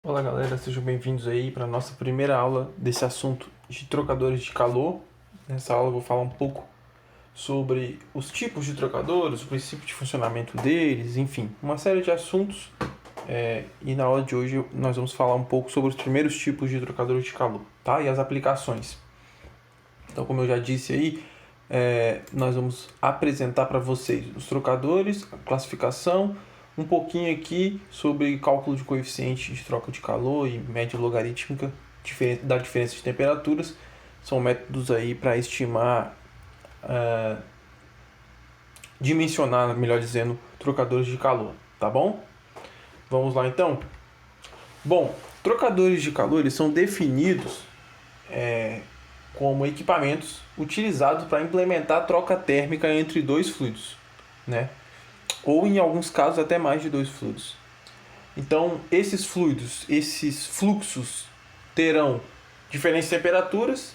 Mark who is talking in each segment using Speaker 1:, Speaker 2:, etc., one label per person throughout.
Speaker 1: Olá galera, sejam bem-vindos aí para a nossa primeira aula desse assunto de trocadores de calor. Nessa aula eu vou falar um pouco sobre os tipos de trocadores, o princípio de funcionamento deles, enfim, uma série de assuntos. E na aula de hoje nós vamos falar um pouco sobre os primeiros tipos de trocadores de calor, tá? E as aplicações. Então, como eu já disse aí, nós vamos apresentar para vocês os trocadores, a classificação, um pouquinho aqui sobre cálculo de coeficiente de troca de calor e média logarítmica da diferença de temperaturas. São métodos aí para estimar, dimensionar, melhor dizendo, trocadores de calor, tá bom? Vamos lá então? Bom, trocadores de calor eles são definidos como equipamentos utilizados para implementar troca térmica entre dois fluidos, né? Ou em alguns casos até mais de dois fluidos. Então, esses fluxos terão diferentes temperaturas,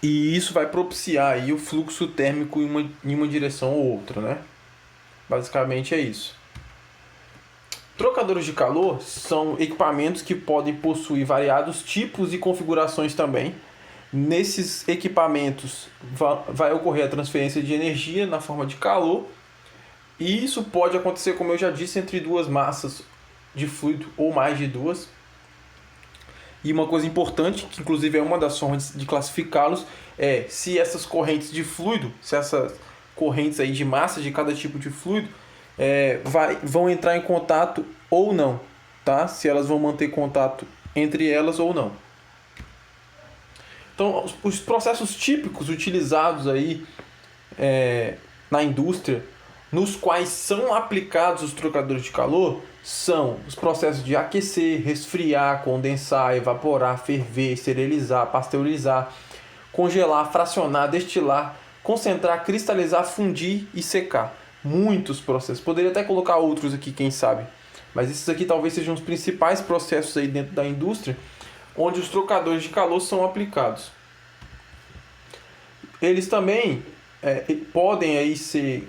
Speaker 1: e isso vai propiciar aí o fluxo térmico em uma direção ou outra, né? Basicamente é isso. Trocadores de calor são equipamentos que podem possuir variados tipos e configurações também. Nesses equipamentos vai ocorrer a transferência de energia na forma de calor, e isso pode acontecer, como eu já disse, entre duas massas de fluido ou mais de duas. E uma coisa importante, que inclusive é uma das formas de classificá-los, é se essas correntes de fluido, se essas correntes aí de massa de cada tipo de fluido vão entrar em contato ou não, tá? Se elas vão manter contato entre elas ou não. Então, os processos típicos utilizados aí na indústria, nos quais são aplicados os trocadores de calor, são os processos de aquecer, resfriar, condensar, evaporar, ferver, esterilizar, pasteurizar, congelar, fracionar, destilar, concentrar, cristalizar, fundir e secar. Muitos processos. Poderia até colocar outros aqui, quem sabe. Mas esses aqui talvez sejam os principais processos aí dentro da indústria onde os trocadores de calor são aplicados. Eles também podem aí ser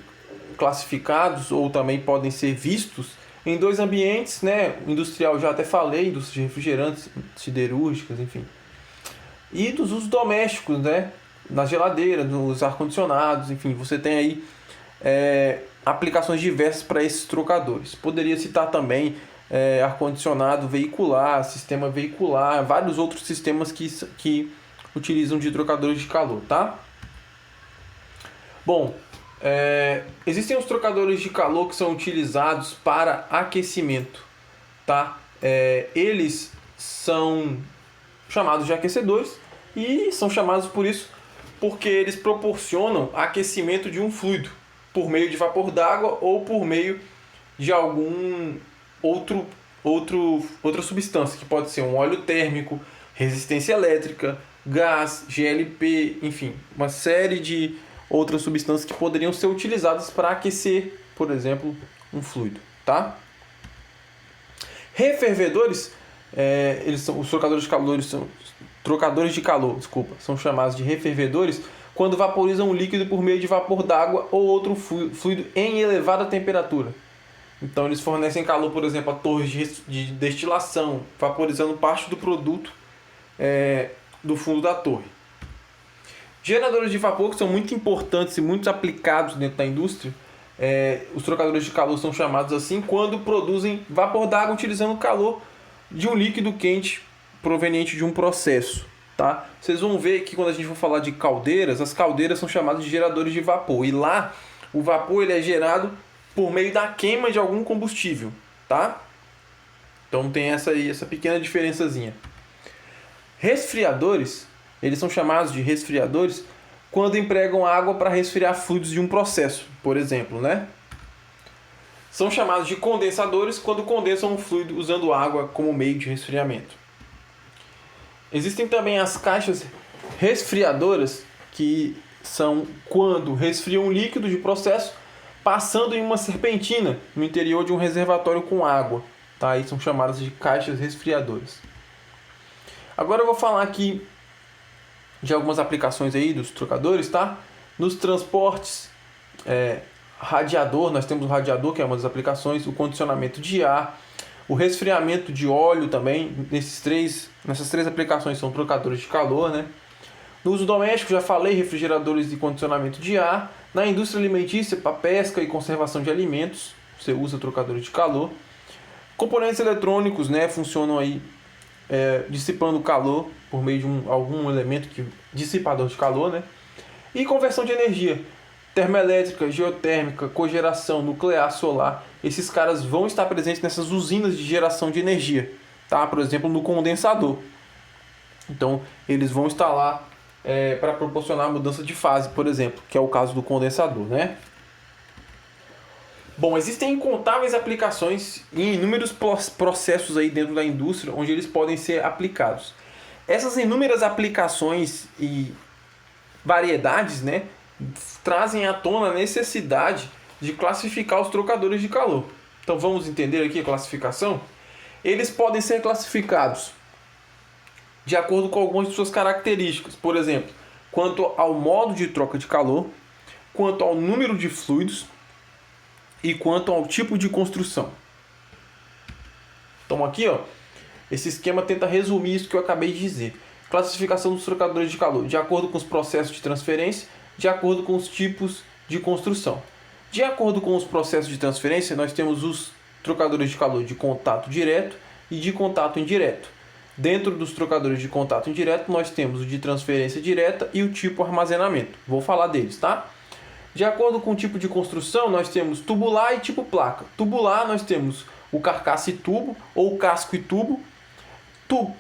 Speaker 1: classificados ou também podem ser vistos em dois ambientes, né? O industrial, já até falei, indústria de refrigerantes, siderúrgicas, enfim. E dos usos domésticos, né? Na geladeira, nos ar-condicionados, enfim, você tem aí aplicações diversas para esses trocadores. Poderia citar também ar-condicionado veicular, sistema veicular, vários outros sistemas que utilizam de trocadores de calor, tá? Bom, existem os trocadores de calor que são utilizados para aquecimento, tá? Eles são chamados de aquecedores e são chamados por isso porque eles proporcionam aquecimento de um fluido por meio de vapor d'água ou por meio de algum outra substância, que pode ser um óleo térmico, resistência elétrica, gás, GLP, enfim, uma série de outras substâncias que poderiam ser utilizadas para aquecer, por exemplo, um fluido, tá? Refervedores, os trocadores de calor, são chamados de refervedores quando vaporizam um líquido por meio de vapor d'água ou outro fluido em elevada temperatura. Então eles fornecem calor, por exemplo, a torres de destilação, vaporizando parte do produto do fundo da torre. Geradores de vapor que são muito importantes e muito aplicados dentro da indústria. Os trocadores de calor são chamados assim quando produzem vapor d'água utilizando o calor de um líquido quente proveniente de um processo. Tá? Vocês vão ver que quando a gente for falar de caldeiras, as caldeiras são chamadas de geradores de vapor. E lá o vapor ele é gerado por meio da queima de algum combustível, tá? Então tem essa pequena diferençazinha. Resfriadores, eles são chamados de resfriadores quando empregam água para resfriar fluidos de um processo, por exemplo, né? São chamados de condensadores quando condensam um fluido usando água como meio de resfriamento. Existem também as caixas resfriadoras, que são quando resfriam um líquido de processo passando em uma serpentina no interior de um reservatório com água, tá? E são chamadas de caixas resfriadoras. Agora eu vou falar aqui de algumas aplicações aí dos trocadores, tá? Nos transportes, radiador, nós temos o radiador, que é uma das aplicações, o condicionamento de ar, O resfriamento de óleo também, nessas três aplicações são trocadores de calor, né? No uso doméstico, já falei, refrigeradores de condicionamento de ar. Na indústria alimentícia, para pesca e conservação de alimentos, você usa trocadores de calor. Componentes eletrônicos, né, funcionam aí dissipando calor por meio de algum elemento dissipador de calor, né? E conversão de energia, termoelétrica, geotérmica, cogeração, nuclear, solar. Esses caras vão estar presentes nessas usinas de geração de energia, tá? Por exemplo, no condensador. Então, eles vão estar lá para proporcionar mudança de fase, por exemplo, que é o caso do condensador, né? Bom, existem incontáveis aplicações e inúmeros processos aí dentro da indústria onde eles podem ser aplicados. Essas inúmeras aplicações e variedades, né, trazem à tona a necessidade de classificar os trocadores de calor. Então vamos entender aqui a classificação? Eles podem ser classificados de acordo com algumas de suas características. Por exemplo, quanto ao modo de troca de calor, quanto ao número de fluidos e quanto ao tipo de construção. Então aqui, ó, esse esquema tenta resumir isso que eu acabei de dizer. Classificação dos trocadores de calor, de acordo com os processos de transferência, de acordo com os tipos de construção. De acordo com os processos de transferência, nós temos os trocadores de calor de contato direto e de contato indireto. Dentro dos trocadores de contato indireto, nós temos o de transferência direta e o tipo armazenamento. Vou falar deles, tá? De acordo com o tipo de construção, nós temos tubular e tipo placa. Tubular, nós temos o carcaça e tubo, ou casco e tubo,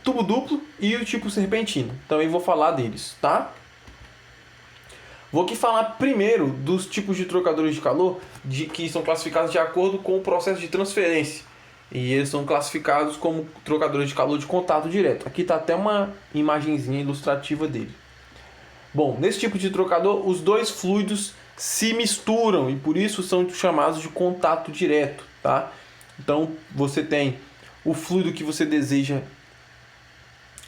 Speaker 1: tubo duplo e o tipo serpentina. Também vou falar deles, tá? Vou aqui falar primeiro dos tipos de trocadores de calor que são classificados de acordo com o processo de transferência. E eles são classificados como trocadores de calor de contato direto. Aqui está até uma imagenzinha ilustrativa dele. Bom, nesse tipo de trocador, os dois fluidos se misturam e por isso são chamados de contato direto, tá? Então, você tem o fluido que você deseja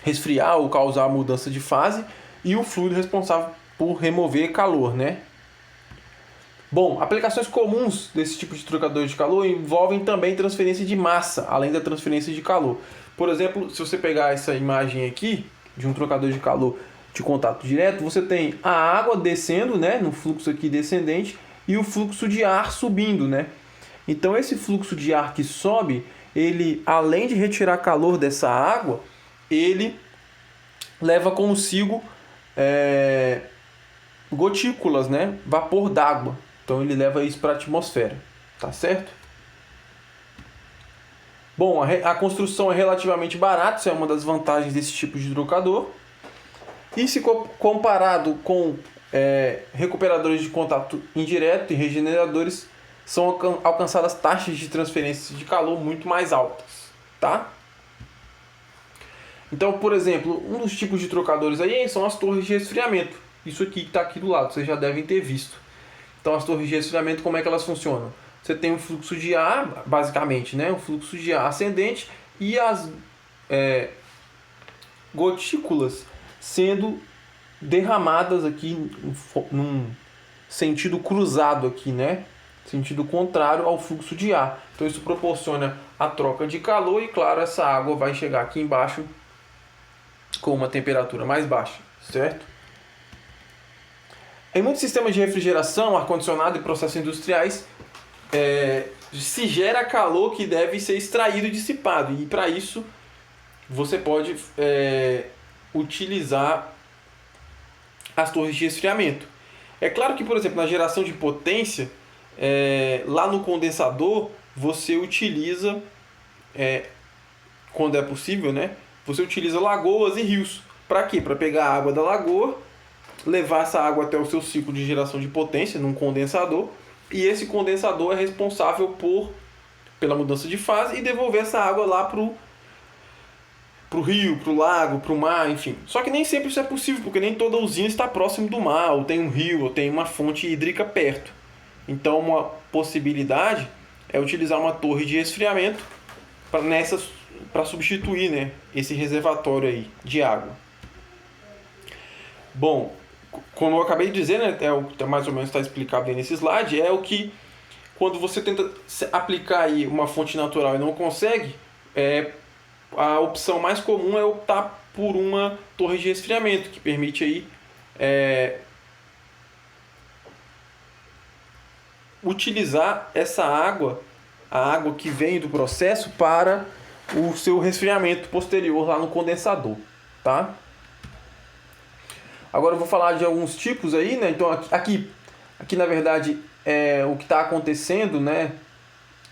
Speaker 1: resfriar ou causar mudança de fase e o fluido responsável por remover calor, né? Bom, aplicações comuns desse tipo de trocador de calor envolvem também transferência de massa, além da transferência de calor. Por exemplo, se você pegar essa imagem aqui de um trocador de calor de contato direto, você tem a água descendo, né, no fluxo aqui descendente, e o fluxo de ar subindo, né? Então esse fluxo de ar que sobe, ele, além de retirar calor dessa água, ele leva consigo gotículas, né? Vapor d'água. Então ele leva isso para a atmosfera, tá certo? Bom, a construção é relativamente barata, isso é uma das vantagens desse tipo de trocador. E se comparado com recuperadores de contato indireto e regeneradores, são alcançadas taxas de transferência de calor muito mais altas, tá? Então, por exemplo, um dos tipos de trocadores aí são as torres de resfriamento. Isso aqui que está aqui do lado, vocês já devem ter visto. Então, as torres de resfriamento, como é que elas funcionam? Você tem um fluxo de ar, basicamente, né? Um fluxo de ar ascendente e as gotículas sendo derramadas aqui num sentido cruzado aqui, né? Sentido contrário ao fluxo de ar. Então isso proporciona a troca de calor e, claro, essa água vai chegar aqui embaixo com uma temperatura mais baixa, certo? Em muitos sistemas de refrigeração, ar-condicionado e processos industriais, se gera calor que deve ser extraído e dissipado. E para isso, você pode utilizar as torres de resfriamento. É claro que, por exemplo, na geração de potência, lá no condensador, você utiliza, quando é possível, né? Você utiliza lagoas e rios. Para quê? Para pegar a água da lagoa, levar essa água até o seu ciclo de geração de potência, num condensador, e esse condensador é responsável pela mudança de fase e devolver essa água lá pro rio, pro lago, pro mar, enfim. Só que nem sempre isso é possível, porque nem toda usina está próximo do mar, ou tem um rio, ou tem uma fonte hídrica perto. Então, uma possibilidade é utilizar uma torre de resfriamento para substituir, né, esse reservatório aí de água. Bom, como eu acabei de dizer, né, mais ou menos está explicado aí nesse slide, é o que, quando você tenta aplicar aí uma fonte natural e não consegue, a opção mais comum é optar por uma torre de resfriamento, que permite aí utilizar essa água, a água que vem do processo, para o seu resfriamento posterior lá no condensador, tá? Agora eu vou falar de alguns tipos aí, né? Então aqui na verdade o que está acontecendo, né?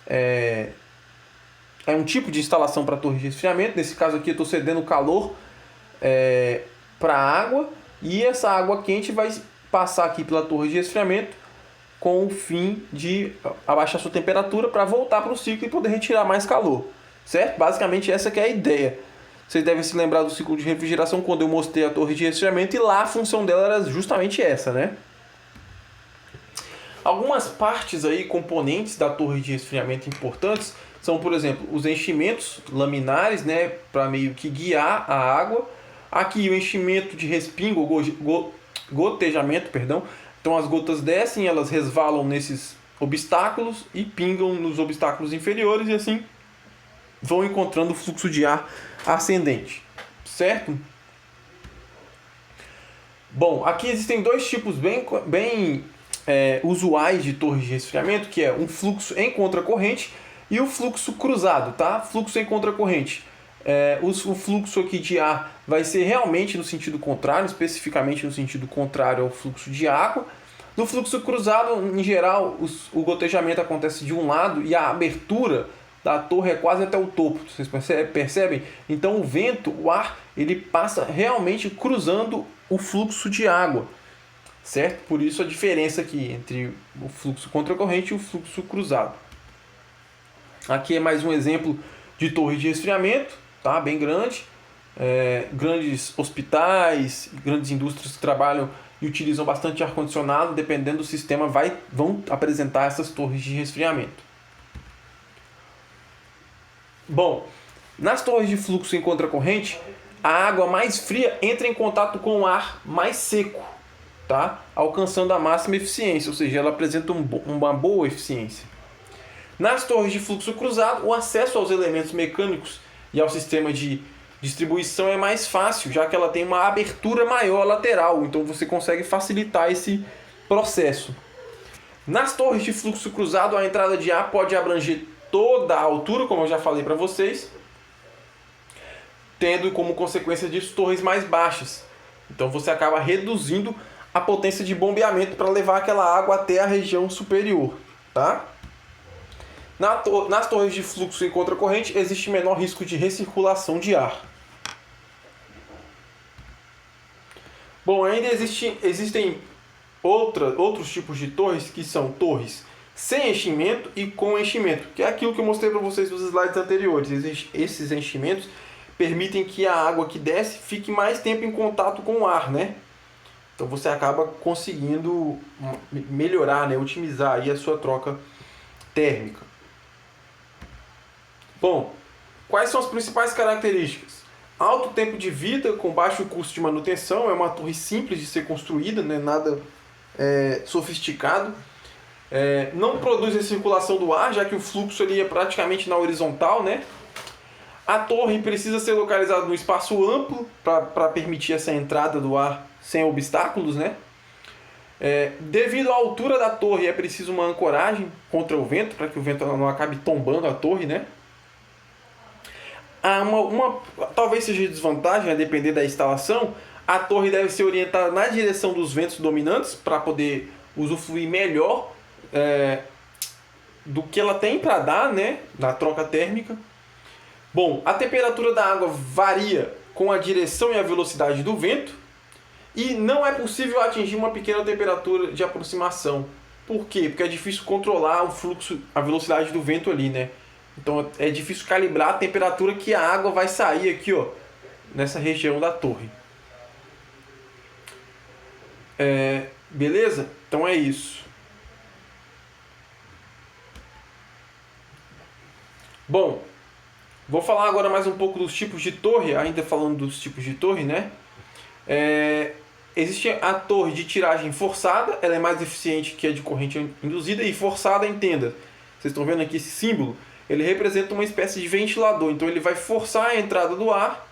Speaker 1: É um tipo de instalação para torre de resfriamento. Nesse caso aqui eu estou cedendo calor para a água, e essa água quente vai passar aqui pela torre de resfriamento com o fim de abaixar sua temperatura para voltar para o ciclo e poder retirar mais calor, certo? Basicamente essa que é a ideia. Vocês devem se lembrar do ciclo de refrigeração quando eu mostrei a torre de resfriamento, e lá a função dela era justamente essa, né? Algumas partes aí, componentes da torre de resfriamento importantes, são, por exemplo, os enchimentos laminares, né, para meio que guiar a água. Aqui o enchimento de respingo, gotejamento, perdão. Então as gotas descem, elas resvalam nesses obstáculos e pingam nos obstáculos inferiores, e assim vão encontrando o fluxo de ar ascendente, certo? Bom, aqui existem dois tipos bem usuais de torres de resfriamento, que é um fluxo em contracorrente e o fluxo cruzado, tá? Fluxo em contracorrente. O fluxo aqui de ar vai ser realmente no sentido contrário, especificamente no sentido contrário ao fluxo de água. No fluxo cruzado, em geral, o gotejamento acontece de um lado e a abertura da torre é quase até o topo, vocês percebem? Então o vento, o ar, ele passa realmente cruzando o fluxo de água, certo? Por isso a diferença aqui entre o fluxo contracorrente e o fluxo cruzado. Aqui é mais um exemplo de torre de resfriamento, tá? Bem grande. Grandes hospitais, grandes indústrias que trabalham e utilizam bastante ar-condicionado, dependendo do sistema, vão apresentar essas torres de resfriamento. Bom, nas torres de fluxo em contracorrente, a água mais fria entra em contato com o ar mais seco, tá? Alcançando a máxima eficiência, ou seja, ela apresenta uma boa eficiência. Nas torres de fluxo cruzado, o acesso aos elementos mecânicos e ao sistema de distribuição é mais fácil, já que ela tem uma abertura maior lateral, então você consegue facilitar esse processo. Nas torres de fluxo cruzado, a entrada de ar pode abranger toda a altura, como eu já falei para vocês, tendo como consequência disso torres mais baixas. Então você acaba reduzindo a potência de bombeamento para levar aquela água até a região superior, tá? Nas torres de fluxo em contracorrente existe menor risco de recirculação de ar. Bom, ainda existem outros tipos de torres, que são torres sem enchimento e com enchimento, que é aquilo que eu mostrei para vocês nos slides anteriores. Esses enchimentos permitem que a água que desce fique mais tempo em contato com o ar, né? Então você acaba conseguindo melhorar, né? Otimizar aí a sua troca térmica. Bom, quais são as principais características? Alto tempo de vida com baixo custo de manutenção, é uma torre simples de ser construída, né? Nada sofisticado. Não produz recirculação do ar, já que o fluxo ali é praticamente na horizontal, né? A torre precisa ser localizada num espaço amplo para permitir essa entrada do ar sem obstáculos, né? Devido à altura da torre, é preciso uma ancoragem contra o vento, para que o vento não acabe tombando a torre, né? Talvez seja desvantagem, a depender da instalação, a torre deve ser orientada na direção dos ventos dominantes para poder usufruir melhor do que ela tem para dar, né, na troca térmica. Bom, a temperatura da água varia com a direção e a velocidade do vento, e não é possível atingir uma pequena temperatura de aproximação. Por quê? Porque é difícil controlar o fluxo, a velocidade do vento ali, né? Então é difícil calibrar a temperatura que a água vai sair aqui, ó, nessa região da torre. Beleza? Então é isso. Bom, vou falar agora mais um pouco dos tipos de torre, ainda falando dos tipos de torre, né? Existe a torre de tiragem forçada, ela é mais eficiente que a de corrente induzida, e forçada, entenda. Vocês estão vendo aqui esse símbolo? ele representa uma espécie de ventilador. Então ele vai forçar a entrada do ar,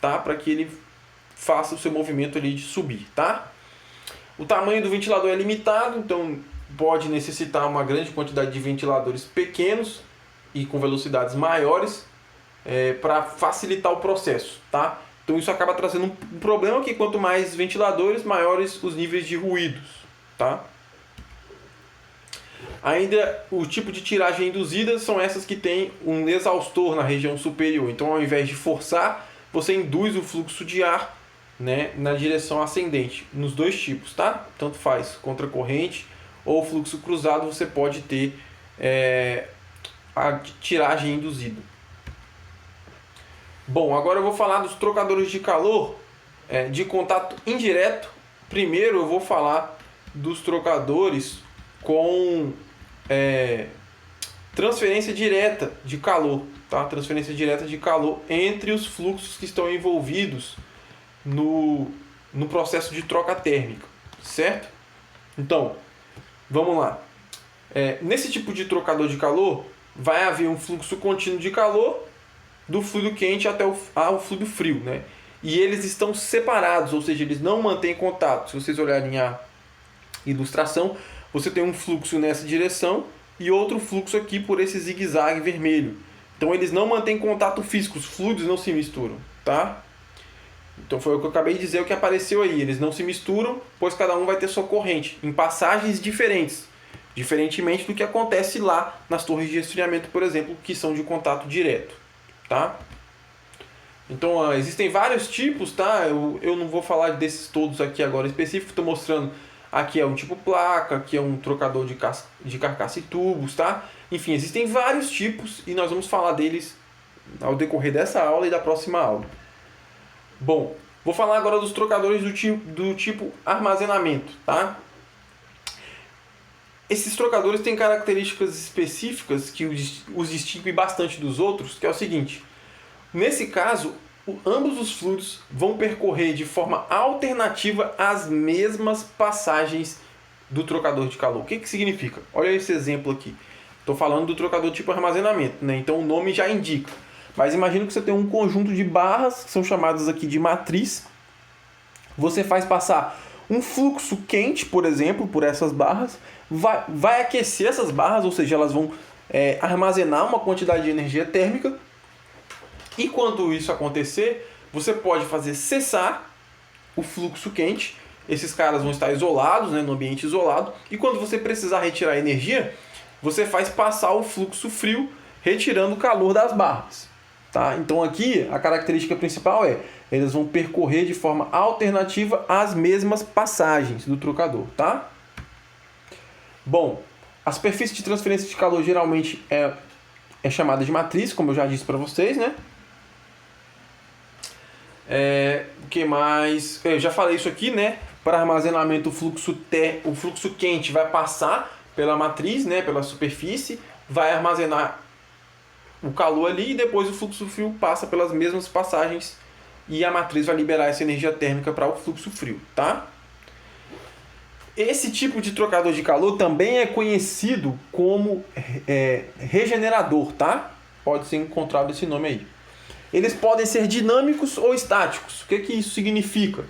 Speaker 1: tá? Para que ele faça o seu movimento ali de subir, tá? O tamanho do ventilador é limitado, então pode necessitar uma grande quantidade de ventiladores pequenos e com velocidades maiores para facilitar o processo, tá? Então isso acaba trazendo um problema que quanto mais ventiladores, maiores os níveis de ruídos, tá? Ainda o tipo de tiragem induzida são essas que tem um exaustor na região superior. Então ao invés de forçar, você induz o fluxo de ar, né, na direção ascendente, nos dois tipos, tá? Tanto faz, contracorrente ou fluxo cruzado, você pode ter a tiragem induzida. Bom, agora eu vou falar dos trocadores de calor de contato indireto. Primeiro eu vou falar dos trocadores com transferência direta de calor, tá? Transferência direta de calor entre os fluxos que estão envolvidos no processo de troca térmica, certo? Então, vamos lá. Nesse tipo de trocador de calor, vai haver um fluxo contínuo de calor do fluido quente até ao fluido frio, né? E eles estão separados, ou seja, eles não mantêm contato. Se vocês olharem a ilustração, você tem um fluxo nessa direção e outro fluxo aqui por esse zigue-zague vermelho. Então eles não mantêm contato físico, os fluidos não se misturam, tá? Então foi o que eu acabei de dizer, o que apareceu aí. Eles não se misturam, pois cada um vai ter sua corrente, em passagens diferentes. Diferentemente do que acontece lá nas torres de resfriamento, por exemplo, que são de contato direto, tá? Então existem vários tipos, tá? Eu não vou falar desses todos aqui agora específico, estou mostrando. Aqui é um tipo placa, aqui é um trocador de carcaça e tubos, tá? Enfim, existem vários tipos e nós vamos falar deles ao decorrer dessa aula e da próxima aula. Bom, vou falar agora dos trocadores do tipo armazenamento, tá? Esses trocadores têm características específicas que os distinguem bastante dos outros, que é o seguinte. Nesse caso, ambos os fluidos vão percorrer de forma alternativa as mesmas passagens do trocador de calor. O que significa? Olha esse exemplo aqui. Estou falando do trocador tipo armazenamento, né? Então o nome já indica. Mas imagina que você tem um conjunto de barras, que são chamadas aqui de matriz. Você faz passar um fluxo quente, por exemplo, por essas barras. Vai aquecer essas barras, ou seja, elas vão armazenar uma quantidade de energia térmica. E quando isso acontecer, você pode fazer cessar o fluxo quente. Esses caras vão estar isolados, né, no ambiente isolado. E quando você precisar retirar energia, você faz passar o fluxo frio, retirando o calor das barras. Tá? Então aqui a característica principal eles vão percorrer de forma alternativa as mesmas passagens do trocador. Tá? Bom, a superfície de transferência de calor geralmente é chamada de matriz, como eu já disse para vocês, né? O que mais? Eu já falei isso aqui, né? Para armazenamento, o fluxo quente vai passar pela matriz, né? Pela superfície, vai armazenar o calor ali e depois o fluxo frio passa pelas mesmas passagens e a matriz vai liberar essa energia térmica para o fluxo frio, tá? Esse tipo de trocador de calor também é conhecido como regenerador, tá? Pode ser encontrado esse nome aí. Eles podem ser dinâmicos ou estáticos. O que isso significa?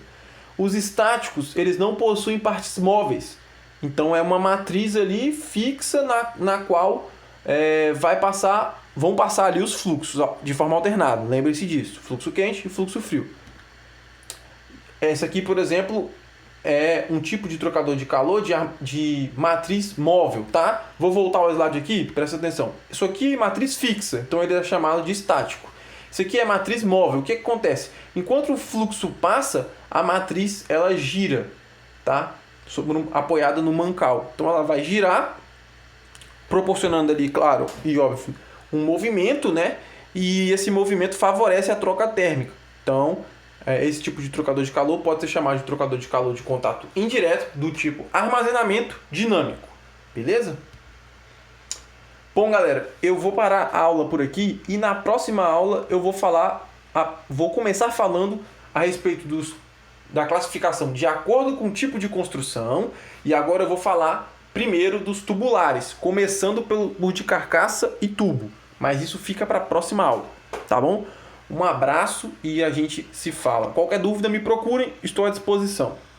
Speaker 1: Os estáticos, eles não possuem partes móveis. Então é uma matriz ali fixa na qual vão passar ali os fluxos de forma alternada. Lembre-se disso. Fluxo quente e fluxo frio. Esse aqui, por exemplo, é um tipo de trocador de calor de matriz móvel, tá? Vou voltar ao slide aqui, presta atenção. Isso aqui é matriz fixa, então ele é chamado de estático. Isso aqui é matriz móvel. O que acontece? Enquanto o fluxo passa, a matriz ela gira, tá? Apoiada no mancal. Então ela vai girar, proporcionando ali, claro, e óbvio, um movimento, né? E esse movimento favorece a troca térmica. Então, esse tipo de trocador de calor pode ser chamado de trocador de calor de contato indireto, do tipo armazenamento dinâmico. Beleza? Bom, galera, eu vou parar a aula por aqui e na próxima aula eu vou começar falando a respeito da classificação de acordo com o tipo de construção e agora eu vou falar primeiro dos tubulares, começando por de carcaça e tubo, Mas isso fica para a próxima aula, tá bom? Um abraço e a gente se fala. Qualquer dúvida me procurem, estou à disposição.